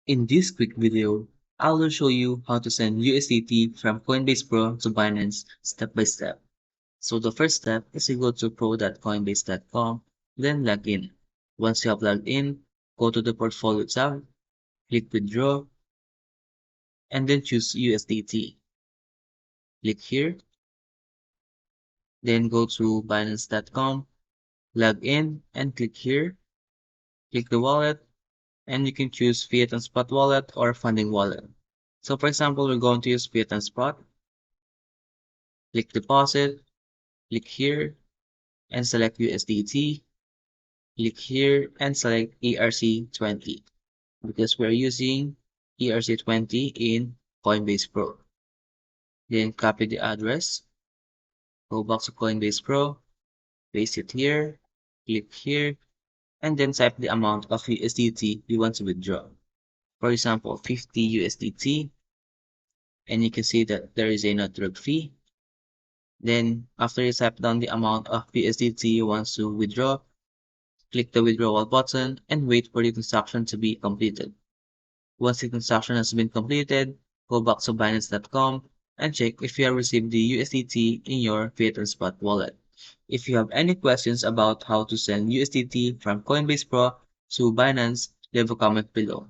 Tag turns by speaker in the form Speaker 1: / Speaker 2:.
Speaker 1: In this quick video, I will show you how to send USDT from Coinbase Pro to Binance step by step. So the first step is you go to pro.coinbase.com, then log in. Once you have logged in, go to the Portfolio tab, click Withdraw, and then choose USDT. Click here, then go to Binance.com, log in, and click here. Click the wallet, and you can choose Fiat and Spot wallet or Funding wallet. So for example, we're going to use Fiat and Spot. Click Deposit, click here, and select USDT. Click here and select ERC20 because we're using ERC20 in Coinbase Pro. Then copy the address, go back to Coinbase Pro, paste it here, click here, and then type the amount of USDT you want to withdraw. For example, 50 USDT, and you can see that there is a network fee. Then after you type down the amount of USDT you want to withdraw, click the withdrawal button and wait for the transaction to be completed. Once the transaction has been completed, go back to Binance.com and check if you have received the USDT in your Fiat and Spot wallet. If you have any questions about how to send USDT from Coinbase Pro to Binance, leave a comment below.